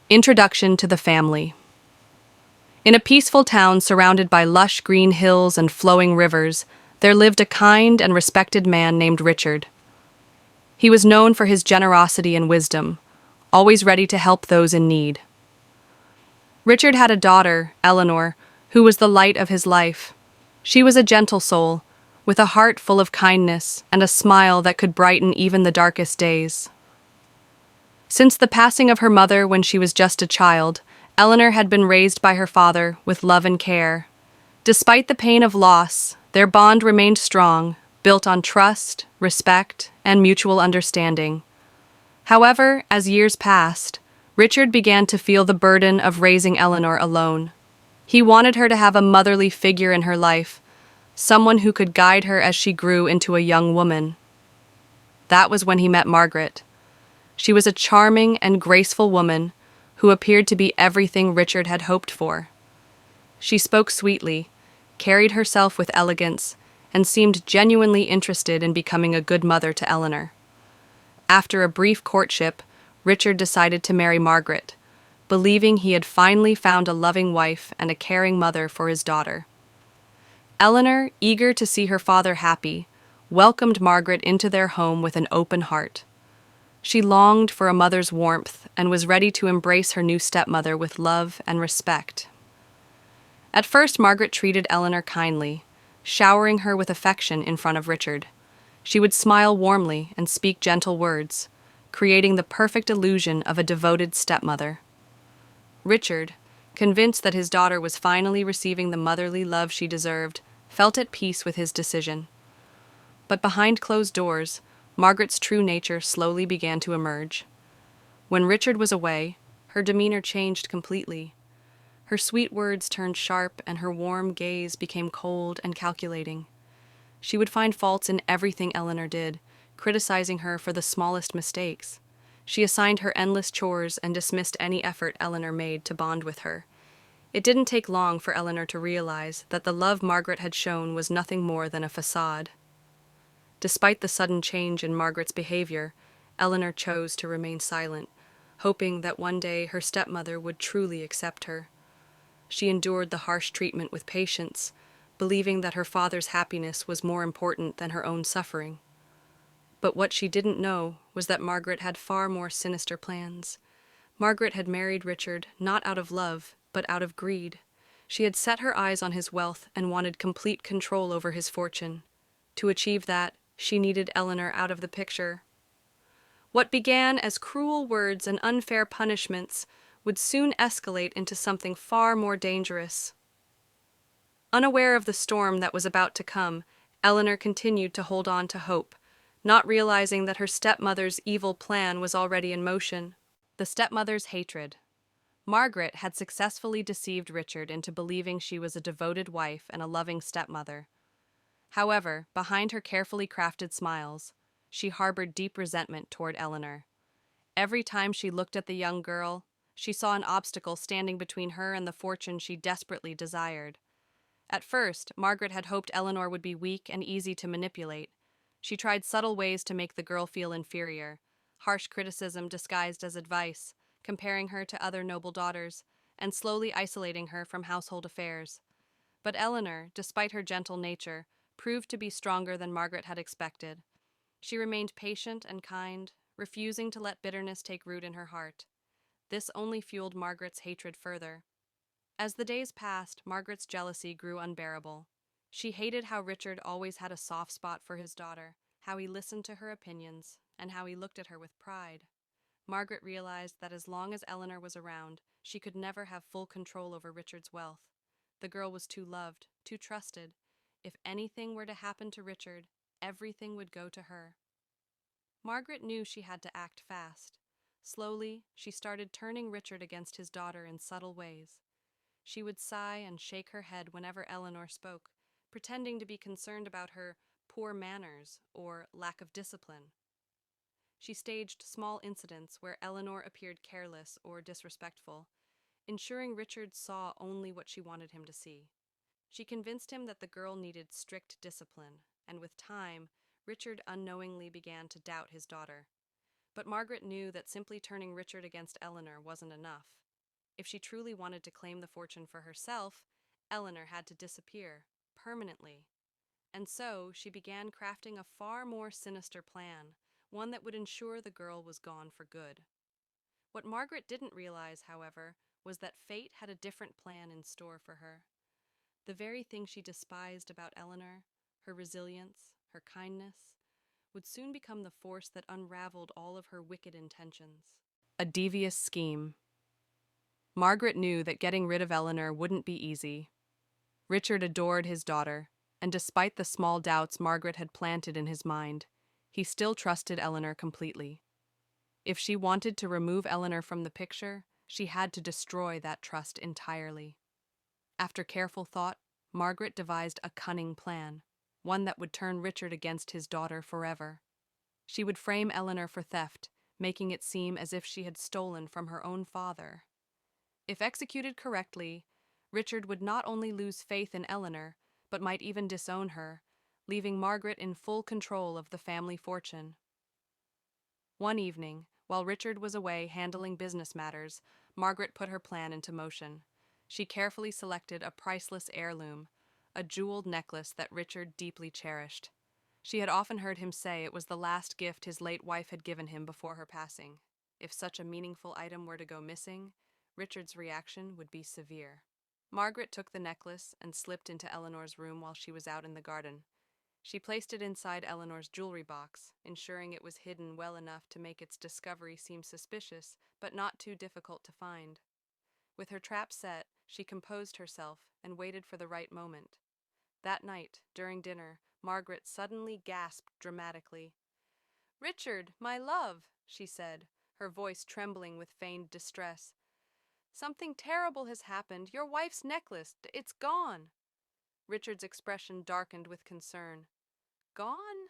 Introduction to the family. In a peaceful town surrounded by lush green hills and flowing rivers, there lived a kind and respected man named Richard. He was known for his generosity and wisdom, always ready to help those in need. Richard had a daughter, Eleanor, who was the light of his life. She was a gentle soul, with a heart full of kindness and a smile that could brighten even the darkest days. Since the passing of her mother when she was just a child, Eleanor had been raised by her father with love and care. Despite the pain of loss, their bond remained strong, built on trust, respect, and mutual understanding. However, as years passed, Richard began to feel the burden of raising Eleanor alone. He wanted her to have a motherly figure in her life, someone who could guide her as she grew into a young woman. That was when he met Margaret. She was a charming and graceful woman who appeared to be everything Richard had hoped for. She spoke sweetly, carried herself with elegance, and seemed genuinely interested in becoming a good mother to Eleanor. After a brief courtship, Richard decided to marry Margaret, believing he had finally found a loving wife and a caring mother for his daughter. Eleanor, eager to see her father happy, welcomed Margaret into their home with an open heart. She longed for a mother's warmth and was ready to embrace her new stepmother with love and respect. At first, Margaret treated Eleanor kindly, showering her with affection in front of Richard. She would smile warmly and speak gentle words, creating the perfect illusion of a devoted stepmother. Richard, convinced that his daughter was finally receiving the motherly love she deserved, felt at peace with his decision. But behind closed doors, Margaret's true nature slowly began to emerge. When Richard was away, her demeanor changed completely. Her sweet words turned sharp and her warm gaze became cold and calculating. She would find faults in everything Eleanor did, criticizing her for the smallest mistakes. She assigned her endless chores and dismissed any effort Eleanor made to bond with her. It didn't take long for Eleanor to realize that the love Margaret had shown was nothing more than a facade. Despite the sudden change in Margaret's behavior, Eleanor chose to remain silent, hoping that one day her stepmother would truly accept her. She endured the harsh treatment with patience, believing that her father's happiness was more important than her own suffering. But what she didn't know was that Margaret had far more sinister plans. Margaret had married Richard not out of love, but out of greed. She had set her eyes on his wealth and wanted complete control over his fortune. To achieve that, she needed Eleanor out of the picture. What began as cruel words and unfair punishments would soon escalate into something far more dangerous. Unaware of the storm that was about to come, Eleanor continued to hold on to hope, not realizing that her stepmother's evil plan was already in motion. The stepmother's hatred. Margaret had successfully deceived Richard into believing she was a devoted wife and a loving stepmother. However, behind her carefully crafted smiles, she harbored deep resentment toward Eleanor. Every time she looked at the young girl, she saw an obstacle standing between her and the fortune she desperately desired. At first, Margaret had hoped Eleanor would be weak and easy to manipulate. She tried subtle ways to make the girl feel inferior, harsh criticism disguised as advice, comparing her to other noble daughters, and slowly isolating her from household affairs. But Eleanor, despite her gentle nature, proved to be stronger than Margaret had expected. She remained patient and kind, refusing to let bitterness take root in her heart. This only fueled Margaret's hatred further. As the days passed, Margaret's jealousy grew unbearable. She hated how Richard always had a soft spot for his daughter, how he listened to her opinions, and how he looked at her with pride. Margaret realized that as long as Eleanor was around, she could never have full control over Richard's wealth. The girl was too loved, too trusted. If anything were to happen to Richard, everything would go to her. Margaret knew she had to act fast. Slowly, she started turning Richard against his daughter in subtle ways. She would sigh and shake her head whenever Eleanor spoke, pretending to be concerned about her poor manners or lack of discipline. She staged small incidents where Eleanor appeared careless or disrespectful, ensuring Richard saw only what she wanted him to see. She convinced him that the girl needed strict discipline, and with time, Richard unknowingly began to doubt his daughter. But Margaret knew that simply turning Richard against Eleanor wasn't enough. If she truly wanted to claim the fortune for herself, Eleanor had to disappear, permanently. And so she began crafting a far more sinister plan, one that would ensure the girl was gone for good. What Margaret didn't realize, however, was that fate had a different plan in store for her. The very thing she despised about Eleanor, her resilience, her kindness, would soon become the force that unraveled all of her wicked intentions. A devious scheme. Margaret knew that getting rid of Eleanor wouldn't be easy. Richard adored his daughter, and despite the small doubts Margaret had planted in his mind, he still trusted Eleanor completely. If she wanted to remove Eleanor from the picture, she had to destroy that trust entirely. After careful thought, Margaret devised a cunning plan, one that would turn Richard against his daughter forever. She would frame Eleanor for theft, making it seem as if she had stolen from her own father. If executed correctly, Richard would not only lose faith in Eleanor, but might even disown her, leaving Margaret in full control of the family fortune. One evening, while Richard was away handling business matters, Margaret put her plan into motion. She carefully selected a priceless heirloom, a jeweled necklace that Richard deeply cherished. She had often heard him say it was the last gift his late wife had given him before her passing. If such a meaningful item were to go missing, Richard's reaction would be severe. Margaret took the necklace and slipped into Eleanor's room while she was out in the garden. She placed it inside Eleanor's jewelry box, ensuring it was hidden well enough to make its discovery seem suspicious, but not too difficult to find. With her trap set, she composed herself and waited for the right moment. That night, during dinner, Margaret suddenly gasped dramatically. "Richard, my love," she said, her voice trembling with feigned distress. "Something terrible has happened. Your wife's necklace, it's gone." Richard's expression darkened with concern. "Gone?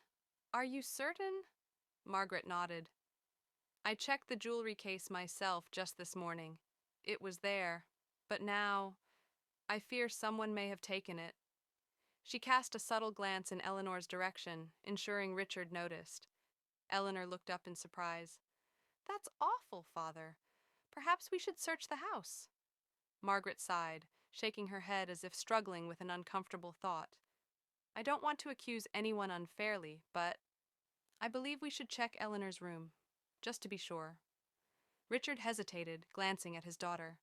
Are you certain?" Margaret nodded. "I checked the jewelry case myself just this morning. It was there. But now, I fear someone may have taken it." She cast a subtle glance in Eleanor's direction, ensuring Richard noticed. Eleanor looked up in surprise. "That's awful, Father. Perhaps we should search the house." Margaret sighed, shaking her head as if struggling with an uncomfortable thought. "I don't want to accuse anyone unfairly, but I believe we should check Eleanor's room, just to be sure." Richard hesitated, glancing at his daughter.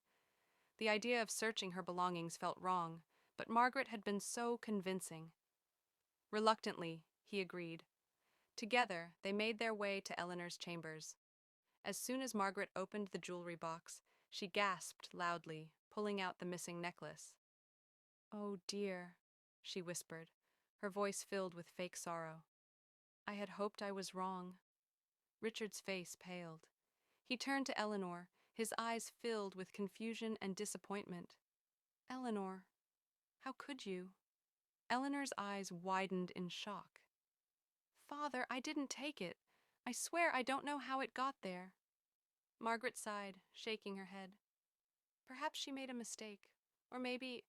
The idea of searching her belongings felt wrong, but Margaret had been so convincing. Reluctantly, he agreed. Together, they made their way to Eleanor's chambers. As soon as Margaret opened the jewelry box, she gasped loudly, pulling out the missing necklace. "Oh dear," she whispered, her voice filled with fake sorrow. "I had hoped I was wrong." Richard's face paled. He turned to Eleanor, his eyes filled with confusion and disappointment. "Eleanor, how could you?" Eleanor's eyes widened in shock. "Father, I didn't take it. I swear I don't know how it got there." Margaret sighed, shaking her head. "Perhaps she made a mistake, or maybe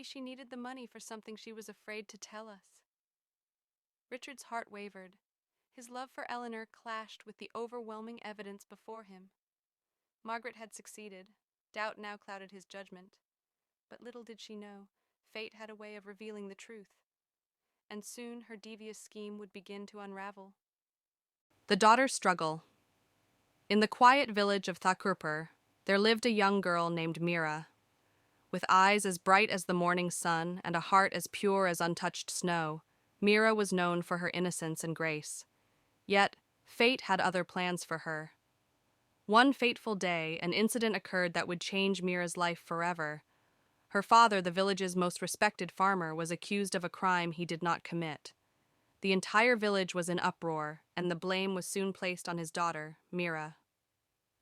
she needed the money for something she was afraid to tell us." Richard's heart wavered. His love for Eleanor clashed with the overwhelming evidence before him. Margaret had succeeded. Doubt now clouded his judgment. But little did she know, fate had a way of revealing the truth. And soon her devious scheme would begin to unravel. The Daughter's Struggle. In the quiet village of Thakurpur, there lived a young girl named Mira. With eyes as bright as the morning sun and a heart as pure as untouched snow, Mira was known for her innocence and grace. Yet, fate had other plans for her. One fateful day, an incident occurred that would change Mira's life forever. Her father, the village's most respected farmer, was accused of a crime he did not commit. The entire village was in uproar, and the blame was soon placed on his daughter, Mira.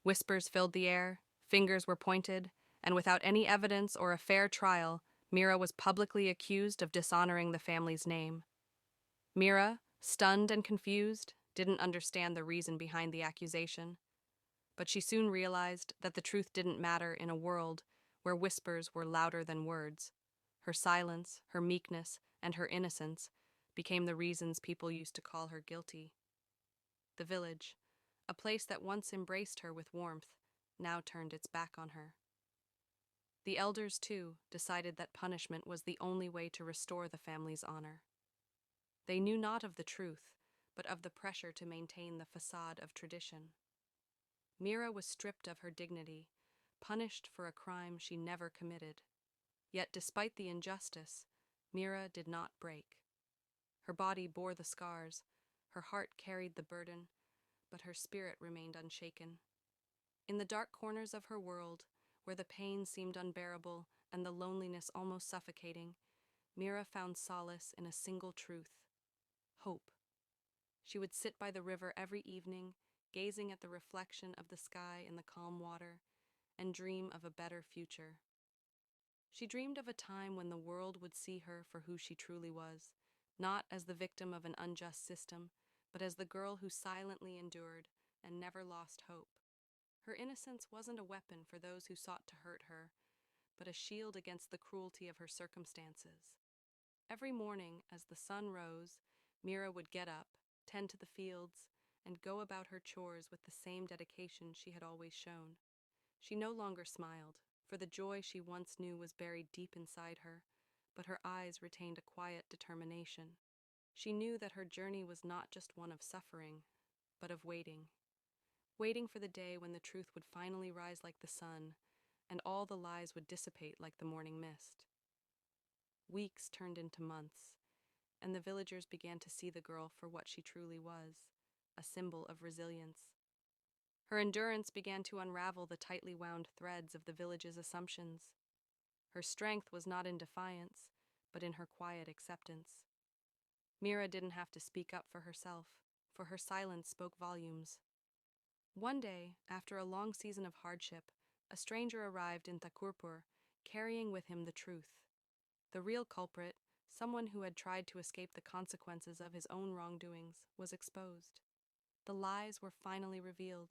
Whispers filled the air, fingers were pointed, and without any evidence or a fair trial, Mira was publicly accused of dishonoring the family's name. Mira, stunned and confused, didn't understand the reason behind the accusation. But she soon realized that the truth didn't matter in a world where whispers were louder than words. Her silence, her meekness, and her innocence became the reasons people used to call her guilty. The village, A place that once embraced her with warmth now turned its back on her. The elders, too, decided that punishment was the only way to restore the family's honor. They knew not of the truth, but of the pressure to maintain the facade of tradition. Mira was stripped of her dignity, punished for a crime she never committed. Yet despite the injustice, Mira did not break. Her body bore the scars, her heart carried the burden, but her spirit remained unshaken. In the dark corners of her world, where the pain seemed unbearable and the loneliness almost suffocating, Mira found solace in a single truth: hope. She would sit by the river every evening, gazing at the reflection of the sky in the calm water, and dream of a better future. She dreamed of a time when the world would see her for who she truly was, not as the victim of an unjust system, but as the girl who silently endured and never lost hope. Her innocence wasn't a weapon for those who sought to hurt her, but a shield against the cruelty of her circumstances. Every morning, as the sun rose, Mira would get up, tend to the fields, and go about her chores with the same dedication she had always shown. She no longer smiled, for the joy she once knew was buried deep inside her, but her eyes retained a quiet determination. She knew that her journey was not just one of suffering, but of waiting. Waiting for the day when the truth would finally rise like the sun, and all the lies would dissipate like the morning mist. Weeks turned into months, and the villagers began to see the girl for what she truly was, a symbol of resilience. Her endurance began to unravel the tightly wound threads of the village's assumptions. Her strength was not in defiance, but in her quiet acceptance. Mira didn't have to speak up for herself, for her silence spoke volumes. One day, after a long season of hardship, a stranger arrived in Thakurpur, carrying with him the truth. The real culprit, someone who had tried to escape the consequences of his own wrongdoings, was exposed. The lies were finally revealed.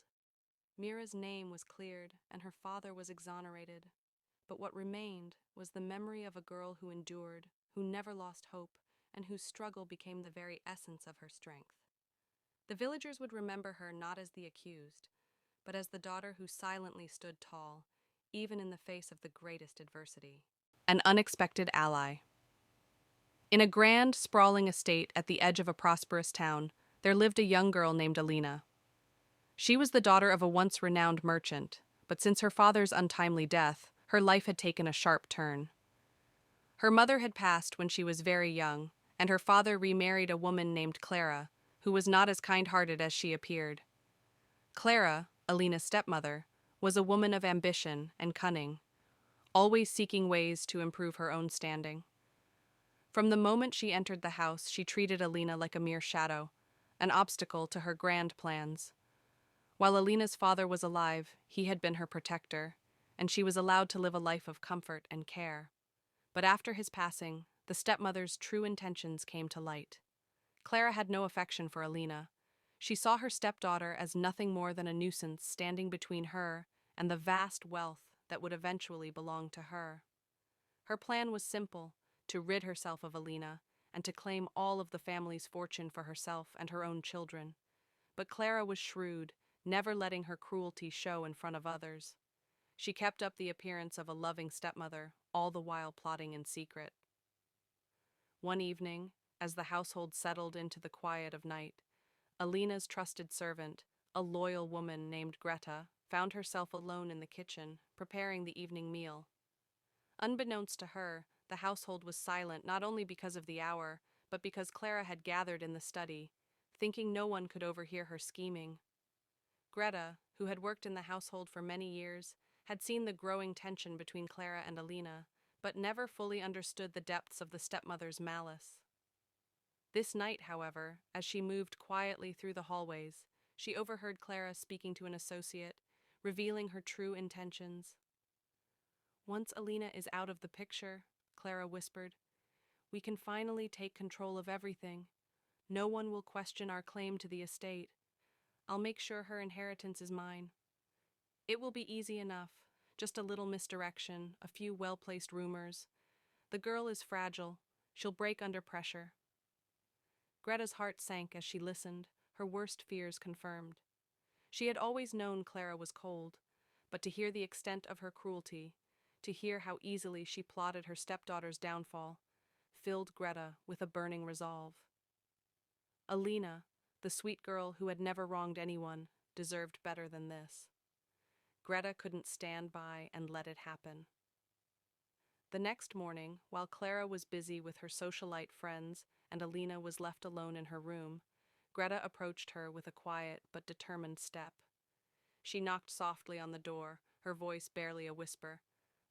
Mira's name was cleared, and her father was exonerated. But what remained was the memory of a girl who endured, who never lost hope, and whose struggle became the very essence of her strength. The villagers would remember her not as the accused, but as the daughter who silently stood tall, even in the face of the greatest adversity. An unexpected ally. In a grand, sprawling estate at the edge of a prosperous town, there lived a young girl named Helena. She was the daughter of a once renowned merchant, but since her father's untimely death, her life had taken a sharp turn. Her mother had passed when she was very young, and her father remarried a woman named Clara, who was not as kind-hearted as she appeared. Clara, Helena's stepmother, was a woman of ambition and cunning, always seeking ways to improve her own standing. From the moment she entered the house, she treated Helena like a mere shadow, an obstacle to her grand plans. While Helena's father was alive, he had been her protector, and she was allowed to live a life of comfort and care. But after his passing, the stepmother's true intentions came to light. Clara had no affection for Helena. She saw her stepdaughter as nothing more than a nuisance standing between her and the vast wealth that would eventually belong to her. Her plan was simple: to rid herself of Helena and to claim all of the family's fortune for herself and her own children. But Clara was shrewd, never letting her cruelty show in front of others. She kept up the appearance of a loving stepmother, all the while plotting in secret. One evening, as the household settled into the quiet of night, Helena's trusted servant, a loyal woman named Greta, found herself alone in the kitchen, preparing the evening meal. Unbeknownst to her, the household was silent not only because of the hour, but because Clara had gathered in the study, thinking no one could overhear her scheming. Greta, who had worked in the household for many years, had seen the growing tension between Clara and Helena, but never fully understood the depths of the stepmother's malice. This night, however, as she moved quietly through the hallways, she overheard Clara speaking to an associate, revealing her true intentions. "Once Helena is out of the picture," Clara whispered, "we can finally take control of everything. No one will question our claim to the estate. I'll make sure her inheritance is mine. It will be easy enough, just a little misdirection, a few well-placed rumors. The girl is fragile. She'll break under pressure." Greta's heart sank as she listened, her worst fears confirmed. She had always known Clara was cold, but to hear the extent of her cruelty, to hear how easily she plotted her stepdaughter's downfall, filled Greta with a burning resolve. Helena, the sweet girl who had never wronged anyone, deserved better than this. Greta couldn't stand by and let it happen. The next morning, while Clara was busy with her socialite friends and Helena was left alone in her room, Greta approached her with a quiet but determined step. She knocked softly on the door, her voice barely a whisper.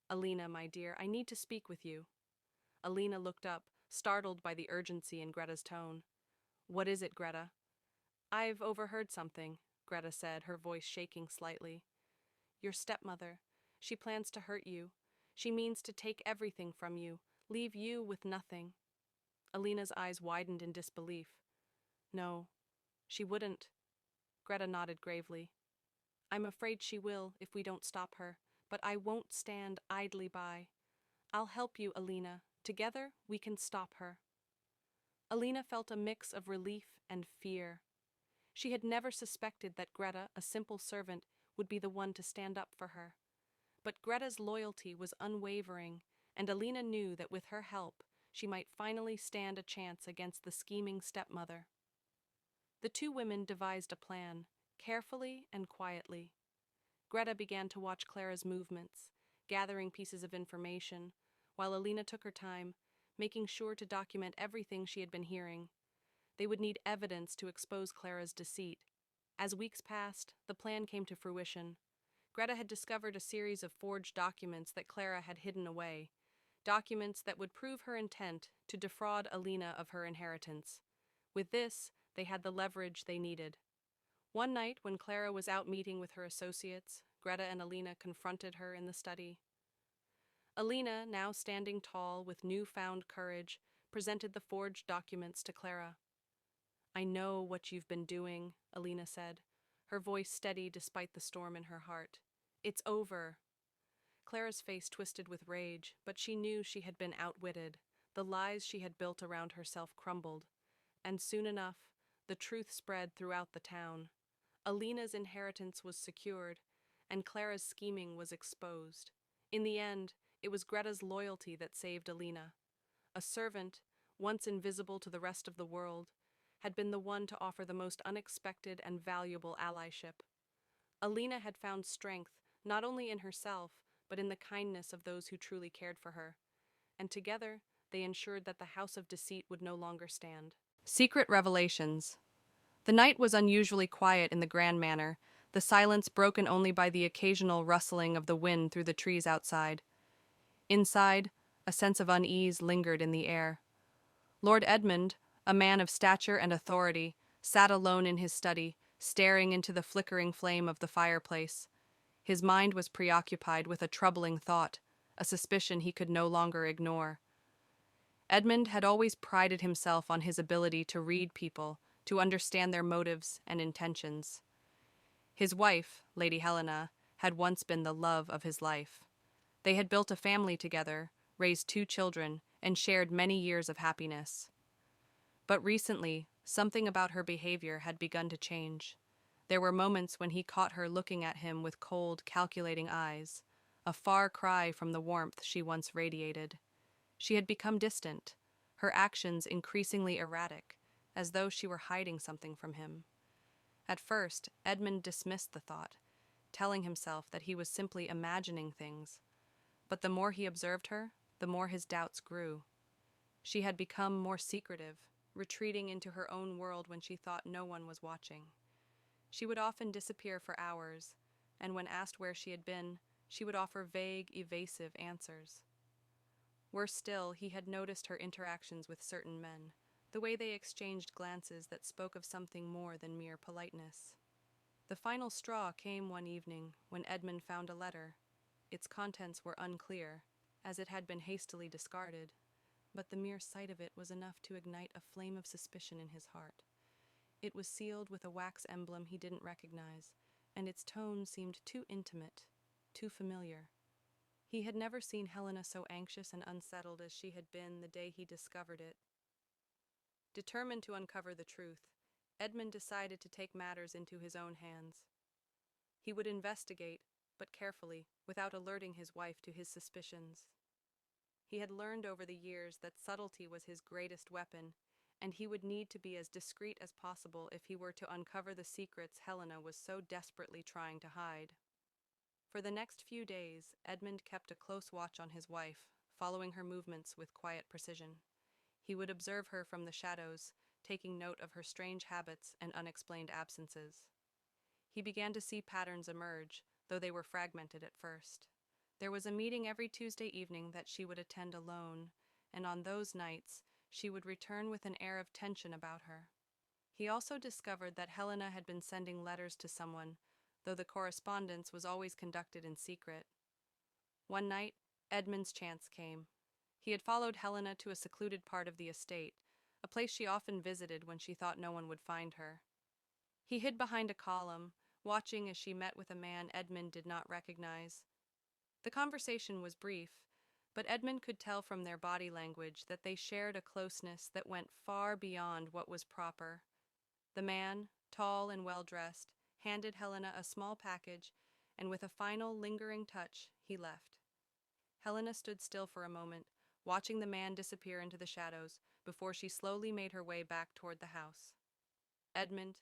"Helena, my dear, I need to speak with you." Helena looked up, startled by the urgency in Greta's tone. "What is it, Greta?" "I've overheard something," Greta said, her voice shaking slightly. "Your stepmother. She plans to hurt you. She means to take everything from you, leave you with nothing." Helena's eyes widened in disbelief. "No, she wouldn't." Greta nodded gravely. "I'm afraid she will if we don't stop her, but I won't stand idly by. I'll help you, Helena. Together we can stop her." Helena felt a mix of relief and fear. She had never suspected that Greta, a simple servant, would be the one to stand up for her. But Greta's loyalty was unwavering, and Helena knew that with her help, she might finally stand a chance against the scheming stepmother. The two women devised a plan, carefully and quietly. Greta began to watch Clara's movements, gathering pieces of information, while Helena took her time, making sure to document everything she had been hearing. They would need evidence to expose Clara's deceit. As weeks passed, the plan came to fruition. Greta had discovered a series of forged documents that Clara had hidden away, documents that would prove her intent to defraud Helena of her inheritance. With this, they had the leverage they needed. One night, when Clara was out meeting with her associates, Greta and Helena confronted her in the study. Helena, now standing tall with newfound courage, presented the forged documents to Clara. "I know what you've been doing," Helena said, her voice steady despite the storm in her heart. "It's over." Clara's face twisted with rage, but she knew she had been outwitted. The lies she had built around herself crumbled, and soon enough, the truth spread throughout the town. Helena's inheritance was secured, and Clara's scheming was exposed. In the end, it was Greta's loyalty that saved Helena. A servant, once invisible to the rest of the world, had been the one to offer the most unexpected and valuable allyship. Helena had found strength not only in herself, but in the kindness of those who truly cared for her, and together they ensured that the house of deceit would no longer stand. Secret revelations. The night was unusually quiet in the Grand Manor, the silence broken only by the occasional rustling of the wind through the trees outside. Inside, a sense of unease lingered in the air. Lord Edmund, a man of stature and authority, sat alone in his study, staring into the flickering flame of the fireplace. His mind was preoccupied with a troubling thought, a suspicion he could no longer ignore. Edmund had always prided himself on his ability to read people, to understand their motives and intentions. His wife, Lady Helena, had once been the love of his life. They had built a family together, raised 2 children, and shared many years of happiness. But recently, something about her behavior had begun to change. There were moments when he caught her looking at him with cold, calculating eyes, a far cry from the warmth she once radiated. She had become distant, her actions increasingly erratic, as though she were hiding something from him. At first, Edmund dismissed the thought, telling himself that he was simply imagining things. But the more he observed her, the more his doubts grew. She had become more secretive, retreating into her own world when she thought no one was watching. She would often disappear for hours, and when asked where she had been, she would offer vague, evasive answers. Worse still, he had noticed her interactions with certain men, the way they exchanged glances that spoke of something more than mere politeness. The final straw came one evening when Edmund found a letter. Its contents were unclear, as it had been hastily discarded, but the mere sight of it was enough to ignite a flame of suspicion in his heart. It was sealed with a wax emblem he didn't recognize, and its tone seemed too intimate, too familiar. He had never seen Helena so anxious and unsettled as she had been the day he discovered it. Determined to uncover the truth, Edmund decided to take matters into his own hands. He would investigate, but carefully, without alerting his wife to his suspicions. He had learned over the years that subtlety was his greatest weapon, and he would need to be as discreet as possible if he were to uncover the secrets Helena was so desperately trying to hide. For the next few days, Edmund kept a close watch on his wife, following her movements with quiet precision. He would observe her from the shadows, taking note of her strange habits and unexplained absences. He began to see patterns emerge, though they were fragmented at first. There was a meeting every Tuesday evening that she would attend alone, and on those nights, she would return with an air of tension about her. He also discovered that Helena had been sending letters to someone, though the correspondence was always conducted in secret. One night, Edmund's chance came. He had followed Helena to a secluded part of the estate, a place she often visited when she thought no one would find her. He hid behind a column, watching as she met with a man Edmund did not recognize. The conversation was brief, but Edmund could tell from their body language that they shared a closeness that went far beyond what was proper. The man, tall and well-dressed, handed Helena a small package, and with a final, lingering touch, he left. Helena stood still for a moment, watching the man disappear into the shadows, before she slowly made her way back toward the house. Edmund,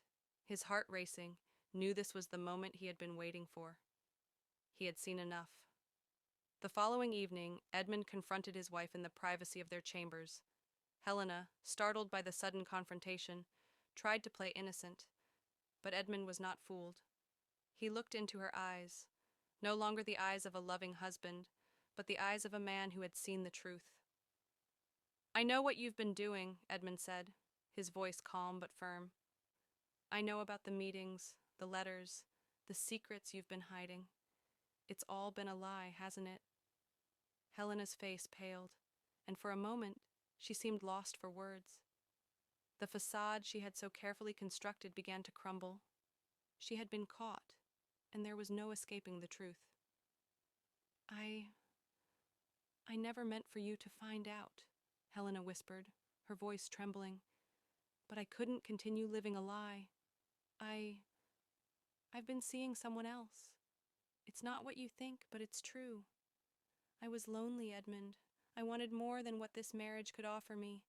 his heart racing, knew this was the moment he had been waiting for. He had seen enough. The following evening, Edmund confronted his wife in the privacy of their chambers. Helena, startled by the sudden confrontation, tried to play innocent, but Edmund was not fooled. He looked into her eyes, no longer the eyes of a loving husband, but the eyes of a man who had seen the truth. "I know what you've been doing," Edmund said, his voice calm but firm. "I know about the meetings, the letters, the secrets you've been hiding. It's all been a lie, hasn't it?" Helena's face paled, and for a moment she seemed lost for words. The facade she had so carefully constructed began to crumble. She had been caught, and there was no escaping the truth. I never meant for you to find out," Helena whispered, her voice trembling. "But I couldn't continue living a lie. I've been seeing someone else. It's not what you think, but it's true. I was lonely, Edmund. I wanted more than what this marriage could offer me.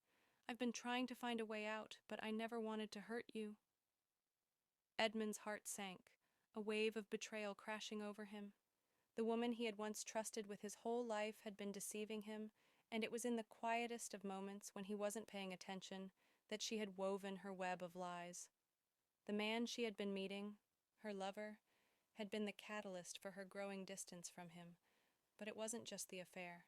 I've been trying to find a way out, but I never wanted to hurt you." Edmund's heart sank, a wave of betrayal crashing over him. The woman he had once trusted with his whole life had been deceiving him, and it was in the quietest of moments, when he wasn't paying attention, that she had woven her web of lies. The man she had been meeting, her lover, had been the catalyst for her growing distance from him, but it wasn't just the affair.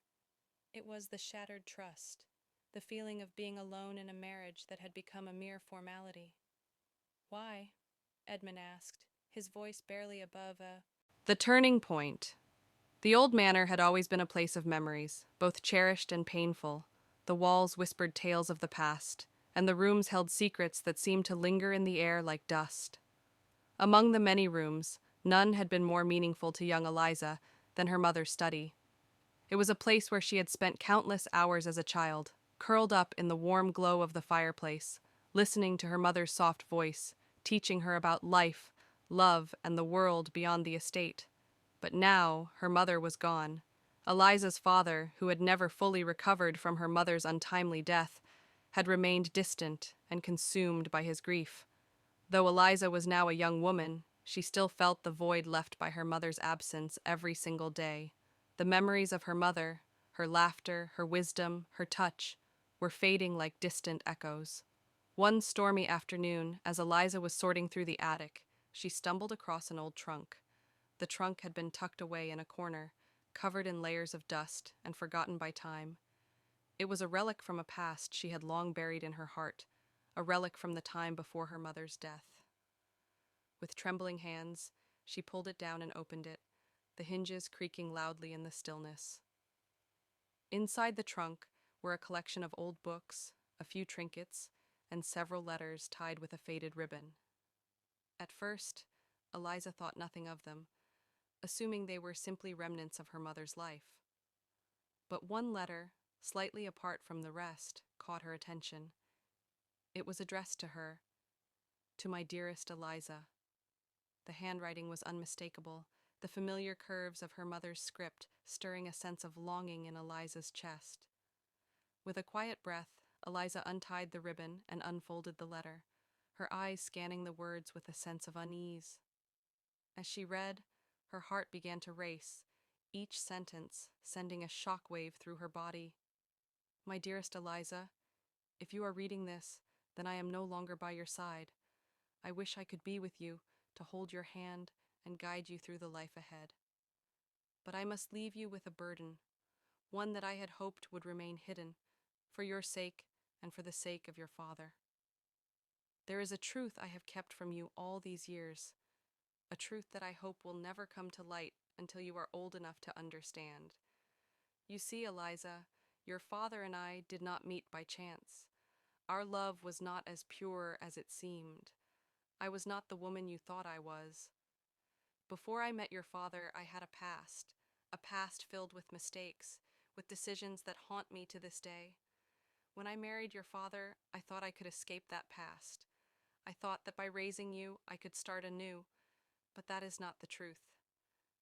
It was the shattered trust, the feeling of being alone in a marriage that had become a mere formality. "Why?" Edmund asked, his voice barely above a... The turning point. The old manor had always been a place of memories, both cherished and painful. The walls whispered tales of the past, and the rooms held secrets that seemed to linger in the air like dust. Among the many rooms, none had been more meaningful to young Eliza than her mother's study. It was a place where she had spent countless hours as a child, curled up in the warm glow of the fireplace, listening to her mother's soft voice, teaching her about life, love, and the world beyond the estate. But now her mother was gone. Eliza's father, who had never fully recovered from her mother's untimely death, had remained distant and consumed by his grief. Though Eliza was now a young woman, she still felt the void left by her mother's absence every single day. The memories of her mother, her laughter, her wisdom, her touch, were fading like distant echoes. One stormy afternoon, as Eliza was sorting through the attic, she stumbled across an old trunk. The trunk had been tucked away in a corner, covered in layers of dust and forgotten by time. It was a relic from a past she had long buried in her heart, a relic from the time before her mother's death. With trembling hands, she pulled it down and opened it, the hinges creaking loudly in the stillness. Inside the trunk were a collection of old books, a few trinkets, and several letters tied with a faded ribbon. At first, Eliza thought nothing of them, assuming they were simply remnants of her mother's life. But one letter, slightly apart from the rest, caught her attention. It was addressed to her, "To my dearest Eliza." The handwriting was unmistakable, the familiar curves of her mother's script stirring a sense of longing in Eliza's chest. With a quiet breath, Eliza untied the ribbon and unfolded the letter, her eyes scanning the words with a sense of unease. As she read, her heart began to race, each sentence sending a shockwave through her body. My dearest Eliza, if you are reading this, then I am no longer by your side. I wish I could be with you, to hold your hand and guide you through the life ahead. But I must leave you with a burden, one that I had hoped would remain hidden, for your sake and for the sake of your father. There is a truth I have kept from you all these years, a truth that I hope will never come to light until you are old enough to understand. You see, Eliza, your father and I did not meet by chance. Our love was not as pure as it seemed. I was not the woman you thought I was. Before I met your father, I had a past filled with mistakes, with decisions that haunt me to this day. When I married your father, I thought I could escape that past. I thought that by raising you, I could start anew, but that is not the truth.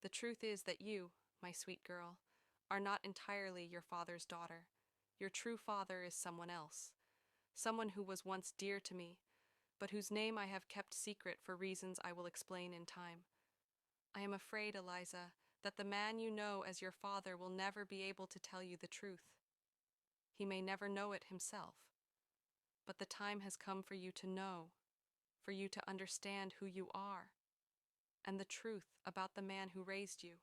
The truth is that you, my sweet girl, are not entirely your father's daughter. Your true father is someone else, someone who was once dear to me, but whose name I have kept secret for reasons I will explain in time. I am afraid, Eliza, that the man you know as your father will never be able to tell you the truth. He may never know it himself. But the time has come for you to know, for you to understand who you are, and the truth about the man who raised you.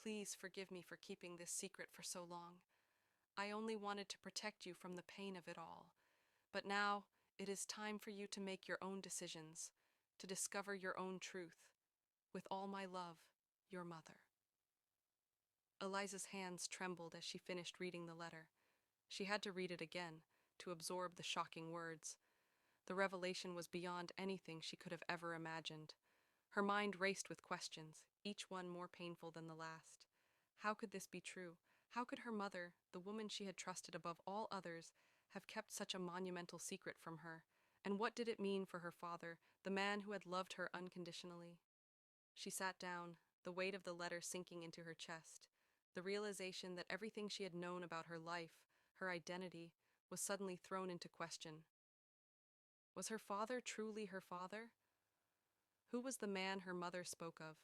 Please forgive me for keeping this secret for so long. I only wanted to protect you from the pain of it all. But now it is time for you to make your own decisions, to discover your own truth. With all my love, your mother. Eliza's hands trembled as she finished reading the letter. She had to read it again, to absorb the shocking words. The revelation was beyond anything she could have ever imagined. Her mind raced with questions, each one more painful than the last. How could this be true? How could her mother, the woman she had trusted above all others, have kept such a monumental secret from her? And what did it mean for her father, the man who had loved her unconditionally? She sat down, the weight of the letter sinking into her chest. The realization that everything she had known about her life, her identity, was suddenly thrown into question. Was her father truly her father? Who was the man her mother spoke of,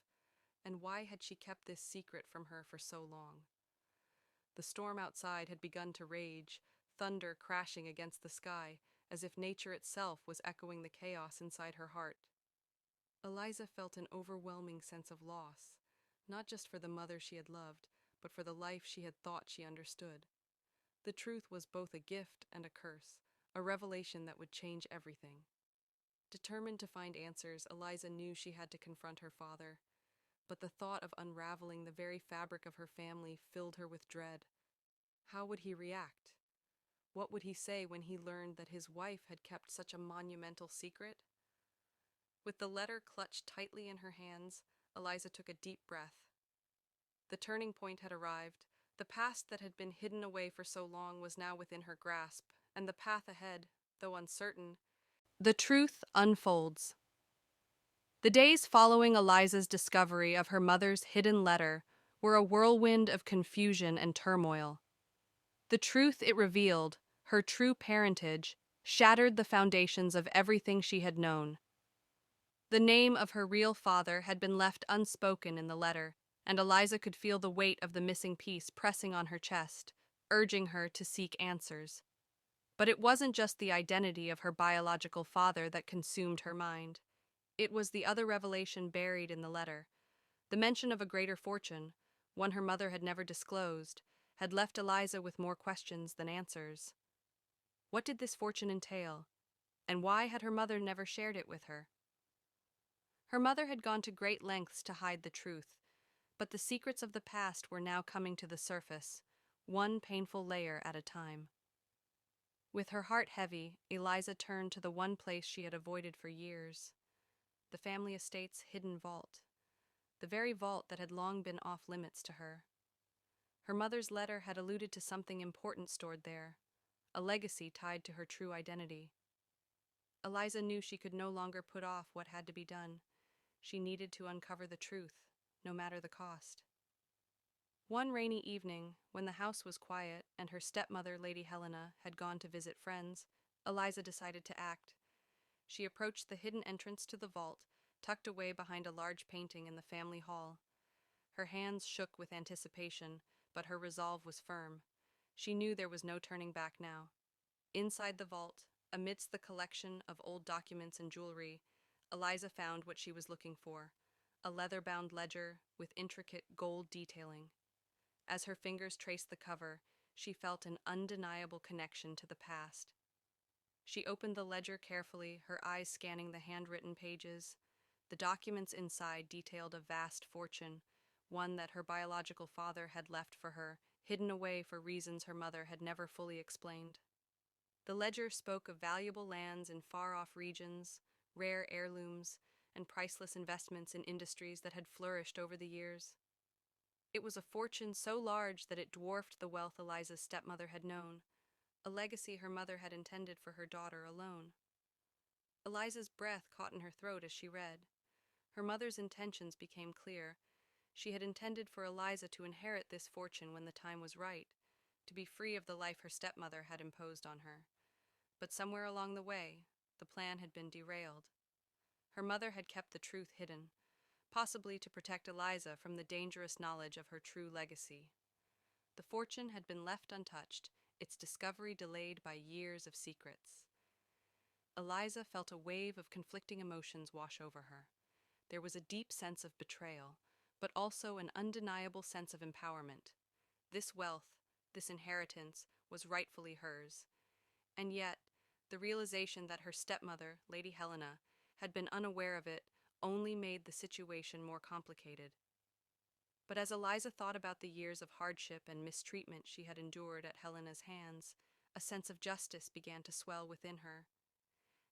and why had she kept this secret from her for so long? The storm outside had begun to rage, thunder crashing against the sky, as if nature itself was echoing the chaos inside her heart. Eliza felt an overwhelming sense of loss, not just for the mother she had loved, but for the life she had thought she understood. The truth was both a gift and a curse, a revelation that would change everything. Determined to find answers, Eliza knew she had to confront her father, but the thought of unraveling the very fabric of her family filled her with dread. How would he react? What would he say when he learned that his wife had kept such a monumental secret? With the letter clutched tightly in her hands, Eliza took a deep breath. The turning point had arrived. The past that had been hidden away for so long was now within her grasp, and the path ahead, though uncertain. The truth unfolds. The days following Eliza's discovery of her mother's hidden letter were a whirlwind of confusion and turmoil. The truth it revealed, her true parentage, shattered the foundations of everything she had known. The name of her real father had been left unspoken in the letter, and Eliza could feel the weight of the missing piece pressing on her chest, urging her to seek answers. But it wasn't just the identity of her biological father that consumed her mind. It was the other revelation buried in the letter. The mention of a greater fortune, one her mother had never disclosed, had left Eliza with more questions than answers. What did this fortune entail, and why had her mother never shared it with her? Her mother had gone to great lengths to hide the truth, but the secrets of the past were now coming to the surface, one painful layer at a time. With her heart heavy, Eliza turned to the one place she had avoided for years, the family estate's hidden vault, the very vault that had long been off-limits to her. Her mother's letter had alluded to something important stored there, a legacy tied to her true identity. Eliza knew she could no longer put off what had to be done. She needed to uncover the truth, no matter the cost. One rainy evening, when the house was quiet and her stepmother, Lady Helena, had gone to visit friends, Eliza decided to act. She approached the hidden entrance to the vault, tucked away behind a large painting in the family hall. Her hands shook with anticipation, but her resolve was firm. She knew there was no turning back now. Inside the vault, amidst the collection of old documents and jewelry, Eliza found what she was looking for, a leather-bound ledger with intricate gold detailing. As her fingers traced the cover, she felt an undeniable connection to the past. She opened the ledger carefully, her eyes scanning the handwritten pages. The documents inside detailed a vast fortune, one that her biological father had left for her, hidden away for reasons her mother had never fully explained. The ledger spoke of valuable lands in far-off regions, rare heirlooms, and priceless investments in industries that had flourished over the years. It was a fortune so large that it dwarfed the wealth Eliza's stepmother had known, a legacy her mother had intended for her daughter alone. Eliza's breath caught in her throat as she read. Her mother's intentions became clear. She had intended for Eliza to inherit this fortune when the time was right, to be free of the life her stepmother had imposed on her. But somewhere along the way, the plan had been derailed. Her mother had kept the truth hidden, possibly to protect Eliza from the dangerous knowledge of her true legacy. The fortune had been left untouched, its discovery delayed by years of secrets. Eliza felt a wave of conflicting emotions wash over her. There was a deep sense of betrayal, but also an undeniable sense of empowerment. This wealth, this inheritance, was rightfully hers. And yet, the realization that her stepmother, Lady Helena, had been unaware of it only made the situation more complicated. But as Eliza thought about the years of hardship and mistreatment she had endured at Helena's hands, a sense of justice began to swell within her.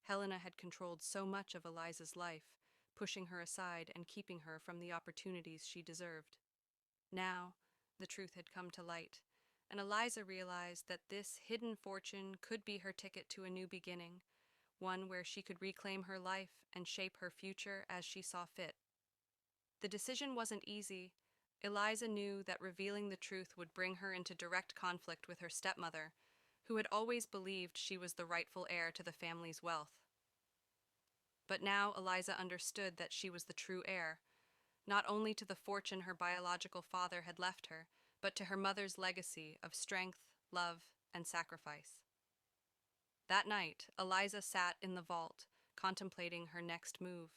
Helena had controlled so much of Eliza's life, pushing her aside and keeping her from the opportunities she deserved. Now, the truth had come to light, and Eliza realized that this hidden fortune could be her ticket to a new beginning, one where she could reclaim her life and shape her future as she saw fit. The decision wasn't easy. Eliza knew that revealing the truth would bring her into direct conflict with her stepmother, who had always believed she was the rightful heir to the family's wealth. But now Eliza understood that she was the true heir, not only to the fortune her biological father had left her, but to her mother's legacy of strength, love, and sacrifice. That night, Eliza sat in the vault, contemplating her next move.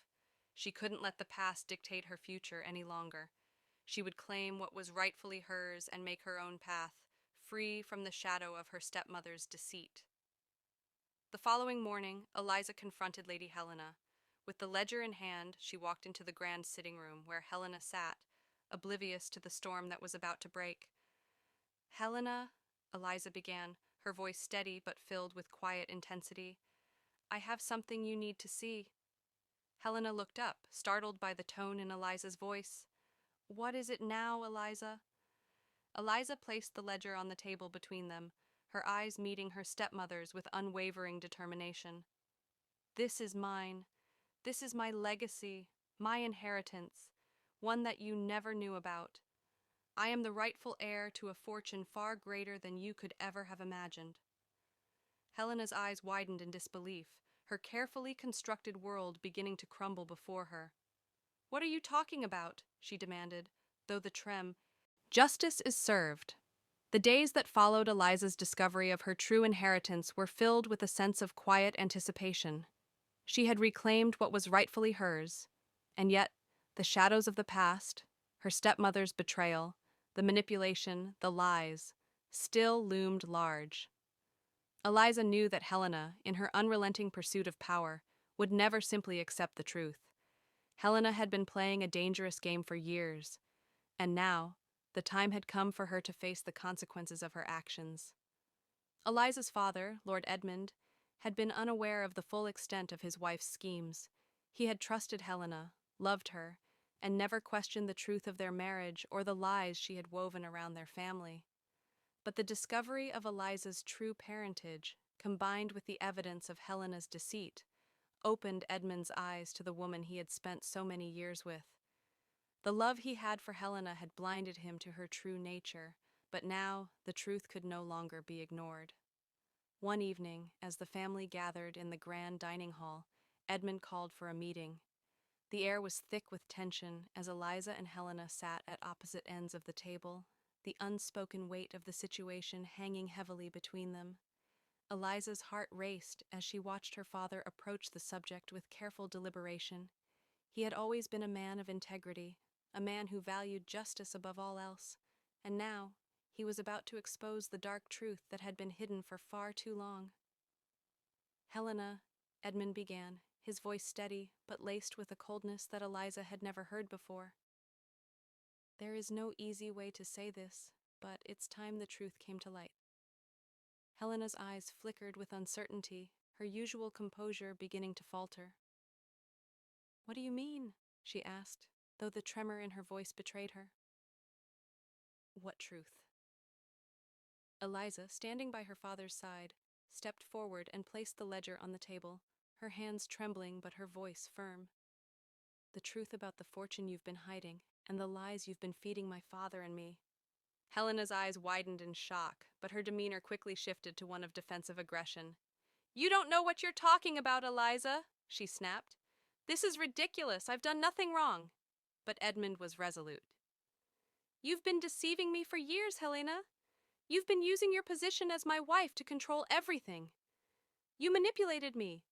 She couldn't let the past dictate her future any longer. She would claim what was rightfully hers and make her own path, free from the shadow of her stepmother's deceit. The following morning, Eliza confronted Lady Helena. With the ledger in hand, she walked into the grand sitting room where Helena sat, oblivious to the storm that was about to break. "Helena," Eliza began, her voice steady but filled with quiet intensity, "I have something you need to see." Helena looked up, startled by the tone in Eliza's voice. "What is it now, Eliza?" Eliza placed the ledger on the table between them, her eyes meeting her stepmother's with unwavering determination. "This is mine. This is my legacy, my inheritance, one that you never knew about. I am the rightful heir to a fortune far greater than you could ever have imagined." Helena's eyes widened in disbelief, her carefully constructed world beginning to crumble before her. "What are you talking about?" she demanded, though the trem. Justice is served. The days that followed Eliza's discovery of her true inheritance were filled with a sense of quiet anticipation. She had reclaimed what was rightfully hers, and yet the shadows of the past, her stepmother's betrayal, the manipulation, the lies, still loomed large. Eliza knew that Helena, in her unrelenting pursuit of power, would never simply accept the truth. Helena had been playing a dangerous game for years, and now the time had come for her to face the consequences of her actions. Eliza's father, Lord Edmund, had been unaware of the full extent of his wife's schemes. He had trusted Helena, loved her, and never questioned the truth of their marriage or the lies she had woven around their family. But the discovery of Eliza's true parentage, combined with the evidence of Helena's deceit, opened Edmund's eyes to the woman he had spent so many years with. The love he had for Helena had blinded him to her true nature, but now the truth could no longer be ignored. One evening, as the family gathered in the grand dining hall, Edmund called for a meeting. The air was thick with tension as Eliza and Helena sat at opposite ends of the table, the unspoken weight of the situation hanging heavily between them. Eliza's heart raced as she watched her father approach the subject with careful deliberation. He had always been a man of integrity, a man who valued justice above all else, and now he was about to expose the dark truth that had been hidden for far too long. "Helena," Edmund began, his voice steady but laced with a coldness that Eliza had never heard before. "There is no easy way to say this, but it's time the truth came to light." Helena's eyes flickered with uncertainty, her usual composure beginning to falter. "What do you mean?" she asked, though the tremor in her voice betrayed her. "What truth?" Eliza, standing by her father's side, stepped forward and placed the ledger on the table, her hands trembling but her voice firm. "The truth about the fortune you've been hiding, and the lies you've been feeding my father and me." Helena's eyes widened in shock, but her demeanor quickly shifted to one of defensive aggression. "You don't know what you're talking about, Eliza," she snapped. "This is ridiculous. I've done nothing wrong." But Edmund was resolute. "You've been deceiving me for years, Helena. You've been using your position as my wife to control everything. You manipulated me.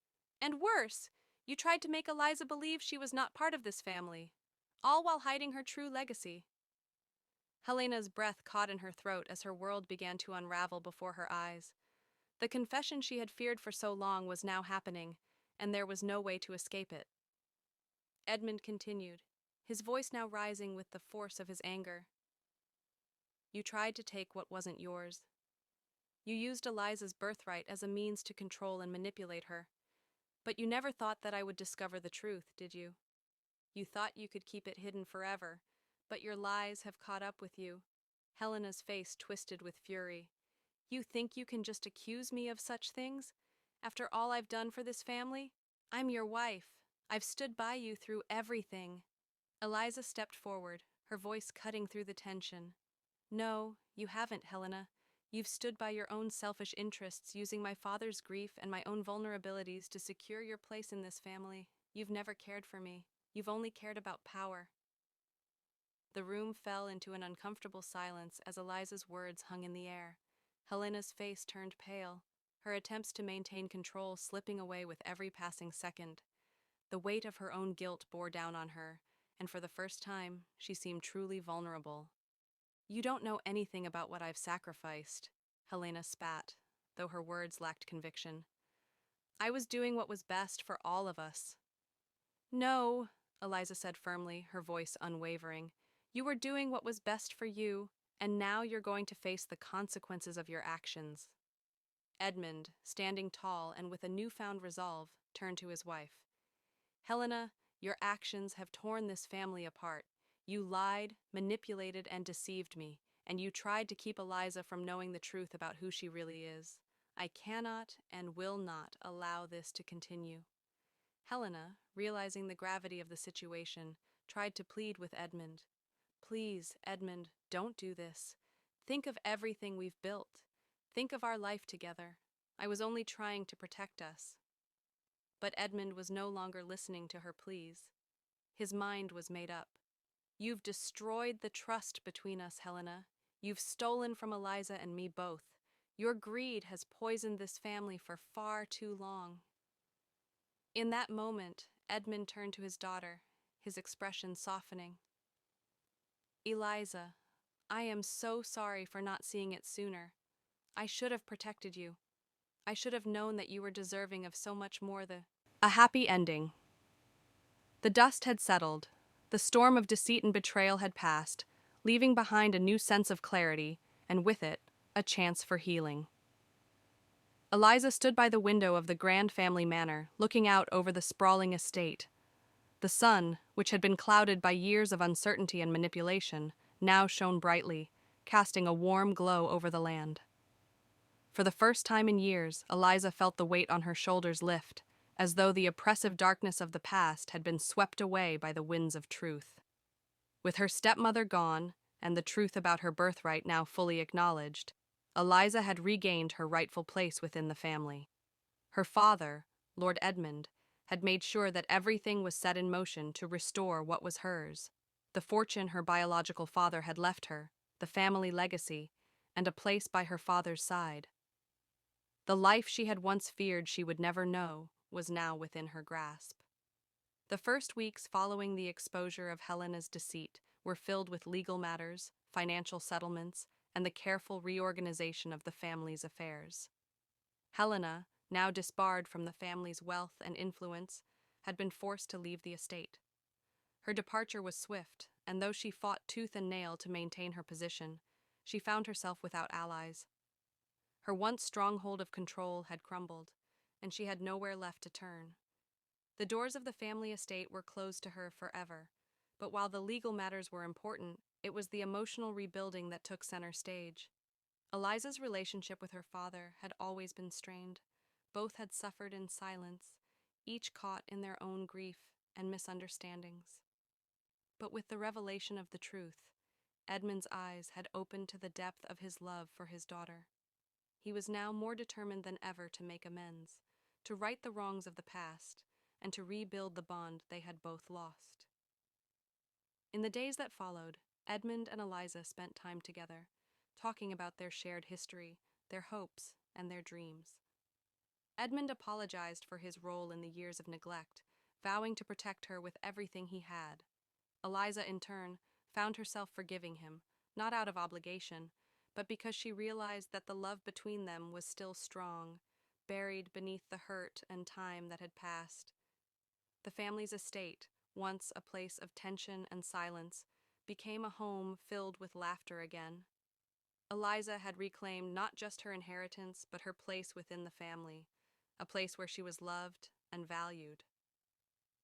And worse, you tried to make Eliza believe she was not part of this family, all while hiding her true legacy." Helena's breath caught in her throat as her world began to unravel before her eyes. The confession she had feared for so long was now happening, and there was no way to escape it. Edmund continued, his voice now rising with the force of his anger. "You tried to take what wasn't yours. You used Eliza's birthright as a means to control and manipulate her. But you never thought that I would discover the truth, did you? You thought you could keep it hidden forever, but your lies have caught up with you." Helena's face twisted with fury. "You think you can just accuse me of such things? After all I've done for this family? I'm your wife. I've stood by you through everything." Eliza stepped forward, her voice cutting through the tension. "No, you haven't, Helena. You've stood by your own selfish interests, using my father's grief and my own vulnerabilities to secure your place in this family. You've never cared for me. You've only cared about power." The room fell into an uncomfortable silence as Eliza's words hung in the air. Helena's face turned pale, her attempts to maintain control slipping away with every passing second. The weight of her own guilt bore down on her, and for the first time, she seemed truly vulnerable. "You don't know anything about what I've sacrificed," Helena spat, though her words lacked conviction. "I was doing what was best for all of us." "No," Eliza said firmly, her voice unwavering. "You were doing what was best for you, and now you're going to face the consequences of your actions." Edmund, standing tall and with a newfound resolve, turned to his wife. "Helena, your actions have torn this family apart. You lied, manipulated, and deceived me, and you tried to keep Eliza from knowing the truth about who she really is. I cannot and will not allow this to continue." Helena, realizing the gravity of the situation, tried to plead with Edmund. "Please, Edmund, don't do this. Think of everything we've built. Think of our life together. I was only trying to protect us." But Edmund was no longer listening to her pleas. His mind was made up. "You've destroyed the trust between us, Helena. You've stolen from Eliza and me both. Your greed has poisoned this family for far too long." In that moment, Edmund turned to his daughter, his expression softening. "Eliza, I am so sorry for not seeing it sooner. I should have protected you. I should have known that you were deserving of so much more A happy ending. The dust had settled. The storm of deceit and betrayal had passed, leaving behind a new sense of clarity, and with it, a chance for healing. Eliza stood by the window of the grand family manor, looking out over the sprawling estate. The sun, which had been clouded by years of uncertainty and manipulation, now shone brightly, casting a warm glow over the land. For the first time in years, Eliza felt the weight on her shoulders lift, as though the oppressive darkness of the past had been swept away by the winds of truth. With her stepmother gone, and the truth about her birthright now fully acknowledged, Eliza had regained her rightful place within the family. Her father, Lord Edmund, had made sure that everything was set in motion to restore what was hers: the fortune her biological father had left her, the family legacy, and a place by her father's side. The life she had once feared she would never know was now within her grasp. The first weeks following the exposure of Helena's deceit were filled with legal matters, financial settlements, and the careful reorganization of the family's affairs. Helena, now disbarred from the family's wealth and influence, had been forced to leave the estate. Her departure was swift, and though she fought tooth and nail to maintain her position, she found herself without allies. Her once stronghold of control had crumbled, and she had nowhere left to turn. The doors of the family estate were closed to her forever, but while the legal matters were important, it was the emotional rebuilding that took center stage. Eliza's relationship with her father had always been strained. Both had suffered in silence, each caught in their own grief and misunderstandings. But with the revelation of the truth, Edmund's eyes had opened to the depth of his love for his daughter. He was now more determined than ever to make amends, to right the wrongs of the past, and to rebuild the bond they had both lost. In the days that followed, Edmund and Eliza spent time together, talking about their shared history, their hopes, and their dreams. Edmund apologized for his role in the years of neglect, vowing to protect her with everything he had. Eliza, in turn, found herself forgiving him, not out of obligation, but because she realized that the love between them was still strong, buried beneath the hurt and time that had passed. The family's estate, once a place of tension and silence, became a home filled with laughter again. Eliza had reclaimed not just her inheritance, but her place within the family, a place where she was loved and valued.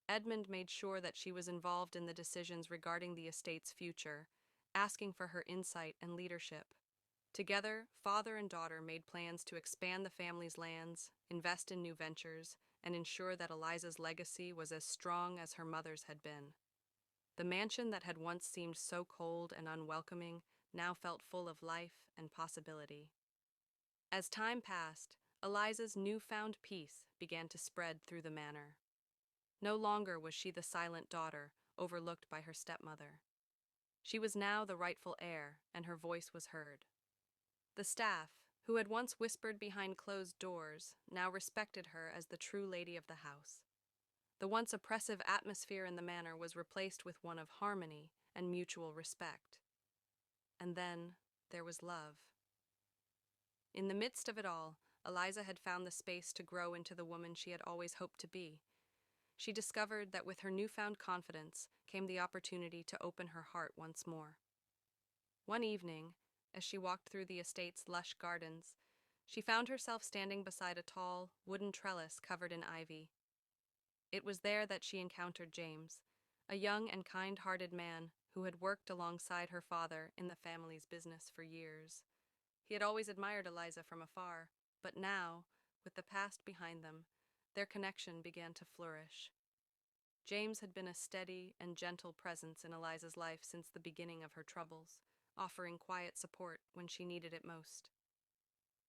Edmund made sure that she was involved in the decisions regarding the estate's future, asking for her insight and leadership. Together, father and daughter made plans to expand the family's lands, invest in new ventures, and ensure that Eliza's legacy was as strong as her mother's had been. The mansion that had once seemed so cold and unwelcoming now felt full of life and possibility. As time passed, Eliza's newfound peace began to spread through the manor. No longer was she the silent daughter, overlooked by her stepmother. She was now the rightful heir, and her voice was heard. The staff, who had once whispered behind closed doors, now respected her as the true lady of the house. The once oppressive atmosphere in the manor was replaced with one of harmony and mutual respect. And then there was love. In the midst of it all, Eliza had found the space to grow into the woman she had always hoped to be. She discovered that with her newfound confidence came the opportunity to open her heart once more. One evening, as she walked through the estate's lush gardens, she found herself standing beside a tall, wooden trellis covered in ivy. It was there that she encountered James, a young and kind-hearted man who had worked alongside her father in the family's business for years. He had always admired Eliza from afar, but now, with the past behind them, their connection began to flourish. James had been a steady and gentle presence in Eliza's life since the beginning of her troubles, offering quiet support when she needed it most.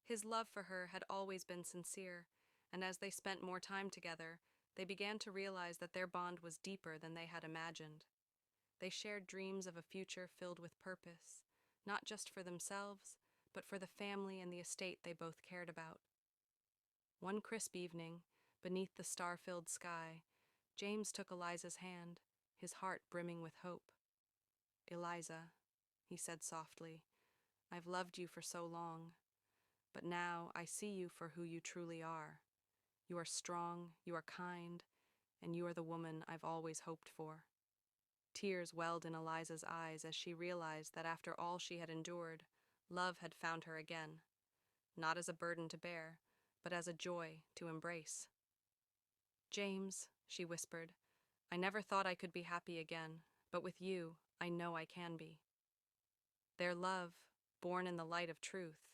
His love for her had always been sincere, and as they spent more time together, they began to realize that their bond was deeper than they had imagined. They shared dreams of a future filled with purpose, not just for themselves, but for the family and the estate they both cared about. One crisp evening, beneath the star-filled sky, James took Eliza's hand, his heart brimming with hope. "Eliza," he said softly, "I've loved you for so long, but now I see you for who you truly are. You are strong, you are kind, and you are the woman I've always hoped for." Tears welled in Eliza's eyes as she realized that after all she had endured, love had found her again, not as a burden to bear, but as a joy to embrace. "James," she whispered, "I never thought I could be happy again, but with you, I know I can be." Their love, born in the light of truth,